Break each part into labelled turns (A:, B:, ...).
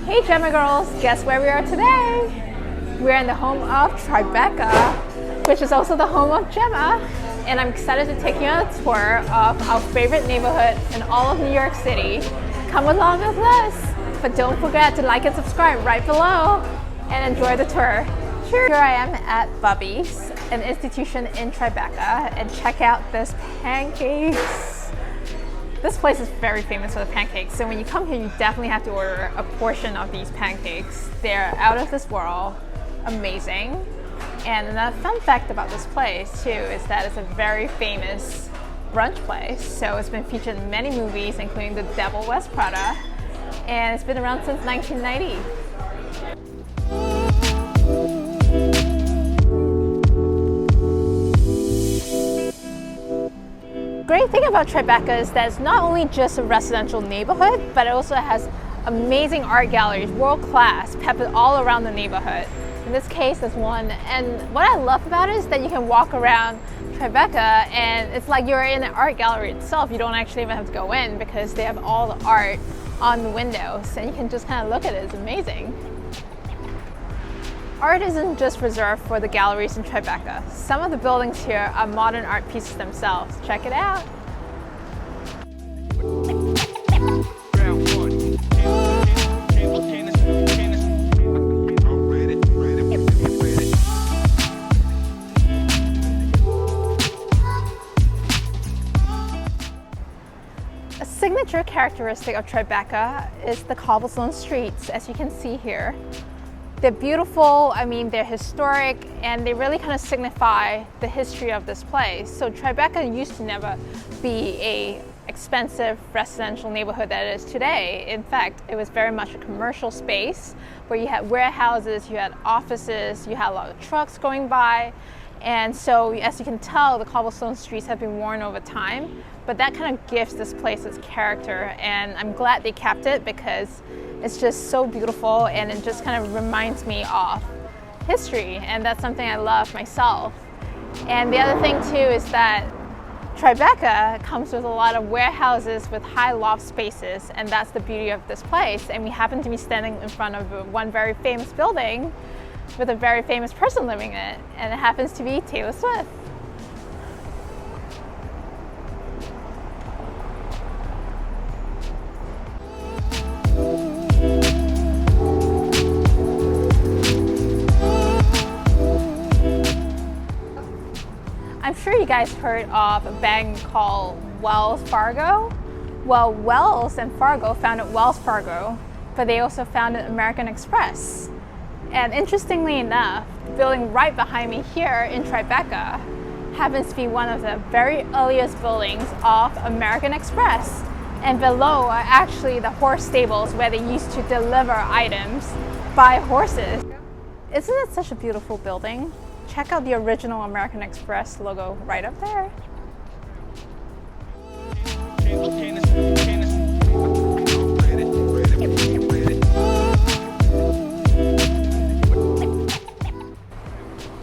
A: Hey Gemma girls, guess where we are today? We're in the home of Tribeca, which is also the home of Gemma, and I'm excited to take you on a tour of our favorite neighborhood in all of New York City. Come along with us, but don't forget to like and subscribe right below and enjoy the tour. Here I am at Bubby's, an institution in Tribeca, and check out this pancakes. This place is very famous for the pancakes, so when you come here, you definitely have to order a portion of these pancakes. They're out of this world, amazing. And another fun fact about this place too is that it's a very famous brunch place. So it's been featured in many movies, including The Devil Wears Prada, and it's been around since 1990. Great thing about Tribeca is that it's not only just a residential neighborhood, but it also has amazing art galleries, world class, peppered all around the neighborhood. In this case, there's one, and what I love about it is that you can walk around Tribeca and it's like you're in an art gallery itself. You don't actually even have to go in because they have all the art on the windows and you can just kind of look at it. It's amazing. Art isn't just reserved for the galleries in Tribeca. Some of the buildings here are modern art pieces themselves. Check it out. A signature characteristic of Tribeca is the cobblestone streets, as you can see here. They're beautiful, they're historic, and they really kind of signify the history of this place. So Tribeca used to never be an expensive residential neighborhood that it is today. In fact, it was very much a commercial space where you had warehouses, you had offices, you had a lot of trucks going by. And so, as you can tell, the cobblestone streets have been worn over time, but that kind of gives this place its character, and I'm glad they kept it because it's just so beautiful and it just kind of reminds me of history, and that's something I love myself. And the other thing too is that Tribeca comes with a lot of warehouses with high loft spaces, and that's the beauty of this place. And we happen to be standing in front of one very famous building with a very famous person living in it, and it happens to be Taylor Swift. I'm sure you guys heard of a bank called Wells Fargo. Well, Wells and Fargo founded Wells Fargo, but they also founded American Express. And interestingly enough, the building right behind me here in Tribeca happens to be one of the very earliest buildings of American Express. And below are actually the horse stables where they used to deliver items by horses. Isn't it such a beautiful building? Check out the original American Express logo right up there.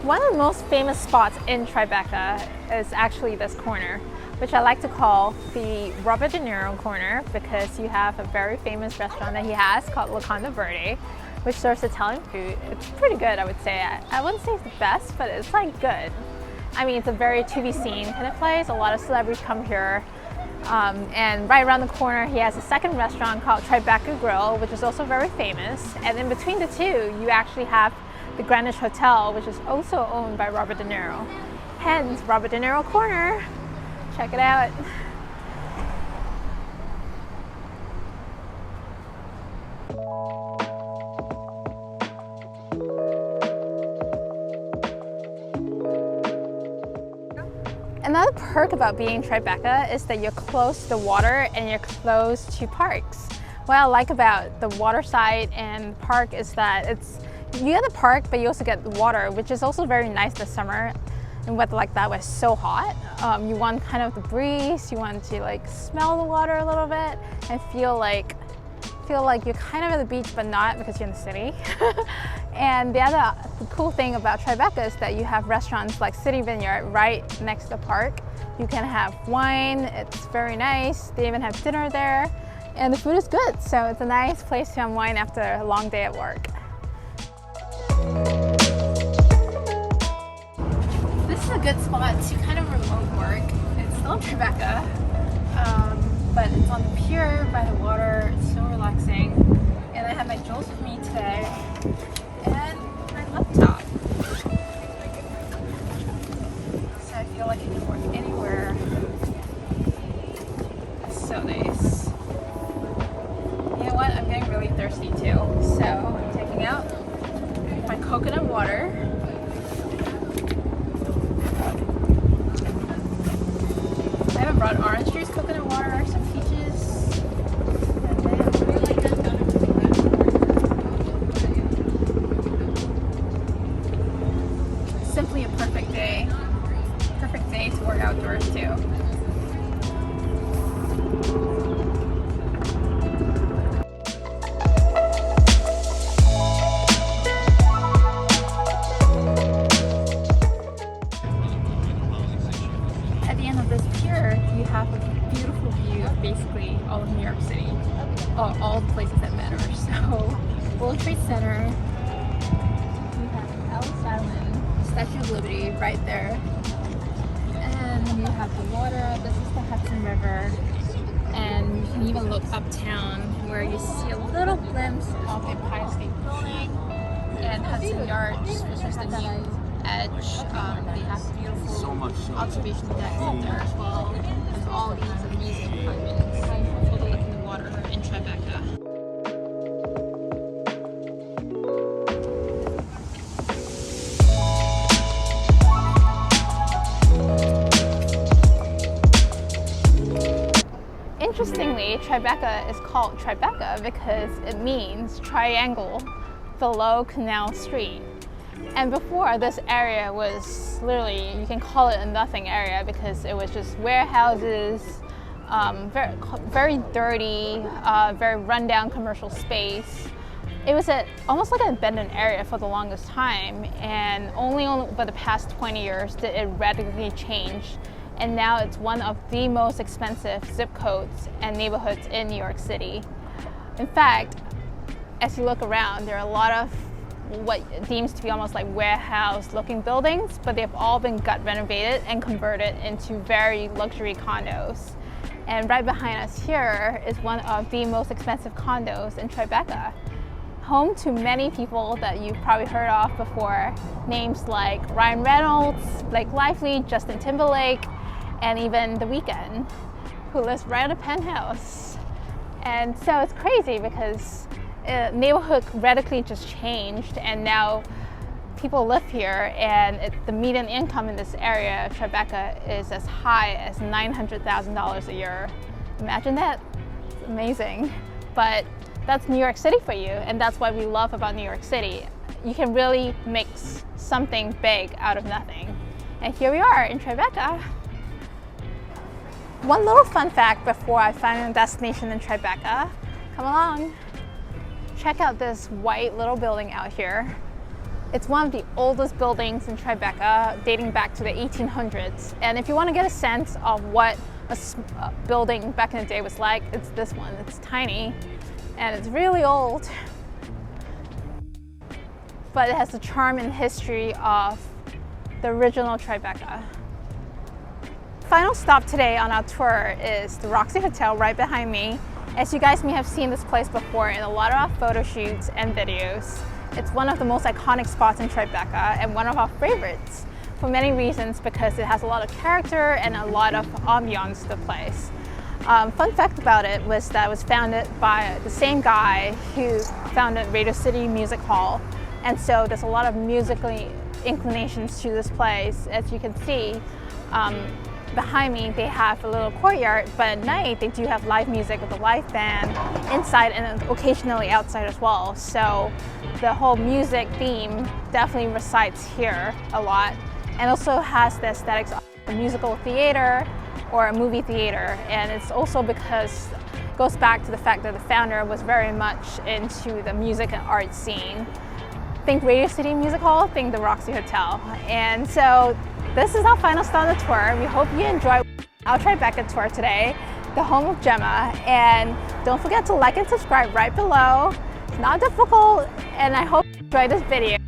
A: One of the most famous spots in Tribeca is actually this corner, which I like to call the Robert De Niro corner, because you have a very famous restaurant that he has called La Conda Verde, which serves Italian food. It's pretty good, I would say. I wouldn't say it's the best, but it's like good. It's a very to be seen kind of place. A lot of celebrities come here. And right around the corner, he has a second restaurant called Tribeca Grill, which is also very famous. And in between the two, you actually have the Greenwich Hotel, which is also owned by Robert De Niro. Hence, Robert De Niro Corner. Check it out. Another perk about being in Tribeca is that you're close to the water and you're close to parks. What I like about the waterside and park is that you get the park, but you also get the water, which is also very nice this summer. In weather like that where it's so hot, you want kind of the breeze, you want to smell the water a little bit and feel like you're kind of at the beach but not, because you're in the city. And the cool thing about Tribeca is that you have restaurants like City Vineyard right next to the park. You can have wine, it's very nice. They even have dinner there. And the food is good, so it's a nice place to unwind after a long day at work. This is a good spot to kind of remote work. It's still in Tribeca, but it's on the pier by the water. It's so relaxing. And I have my JULES with me today and my laptop. So I feel like I can work anywhere. It's so nice. You know what? I'm getting really thirsty too. So I'm taking out my coconut water. I haven't brought orange juice, coconut water, some peaches. Simply a perfect day. Perfect day to work outdoors too. At the end of this pier, you have a beautiful view of basically all of New York City, or all the places that matter. So, World Trade Center, you have Ellis Island, Statue of Liberty right there, and you have the water. This is the Hudson River, and you can even look uptown where you see a little glimpse of Empire State Building and Hudson Yards, which is the new edge. They have beautiful observation decks up there as well, and all these amazing apartments overlooking the water in Tribeca. Interestingly, Tribeca is called Tribeca because it means triangle below Canal Street. And before, this area was literally, you can call it a nothing area because it was just warehouses, very dirty, very rundown commercial space. It was almost like an abandoned area for the longest time, and only over the past 20 years did it radically change. And now it's one of the most expensive zip codes and neighborhoods in New York City. In fact, as you look around, there are a lot of what deems to be almost like warehouse looking buildings, but they've all been gut renovated and converted into very luxury condos. And right behind us here is one of the most expensive condos in Tribeca, home to many people that you've probably heard of before, names like Ryan Reynolds, Blake Lively, Justin Timberlake, and even The Weeknd, who lives right in a penthouse. And so it's crazy because neighborhood radically just changed, and now people live here, and the median income in this area, Tribeca, is as high as $900,000 a year. Imagine that. It's amazing. But that's New York City for you, and that's what we love about New York City. You can really make something big out of nothing. And here we are in Tribeca. One little fun fact before I find a destination in Tribeca. Come along. Check out this white little building out here. It's one of the oldest buildings in Tribeca, dating back to the 1800s. And if you want to get a sense of what a building back in the day was like, it's this one. It's tiny and it's really old. But it has the charm and history of the original Tribeca. Final stop today on our tour is the Roxy Hotel right behind me. As you guys may have seen this place before in a lot of our photo shoots and videos, it's one of the most iconic spots in Tribeca and one of our favorites for many reasons, because it has a lot of character and a lot of ambiance to the place. Fun fact about it was that it was founded by the same guy who founded Radio City Music Hall, and so there's a lot of musical inclinations to this place. As you can see, behind me they have a little courtyard, but at night they do have live music with a live band inside and occasionally outside as well. So the whole music theme definitely resides here a lot, and also has the aesthetics of a musical theater or a movie theater. And it's also because it goes back to the fact that the founder was very much into the music and art scene. Think Radio City Music Hall, think the Roxy Hotel. And so this is our final stop on the tour. We hope you enjoyed our Tribeca tour today. the home of Gemma, and don't forget to like and subscribe right below. It's not difficult, and I hope you enjoyed this video.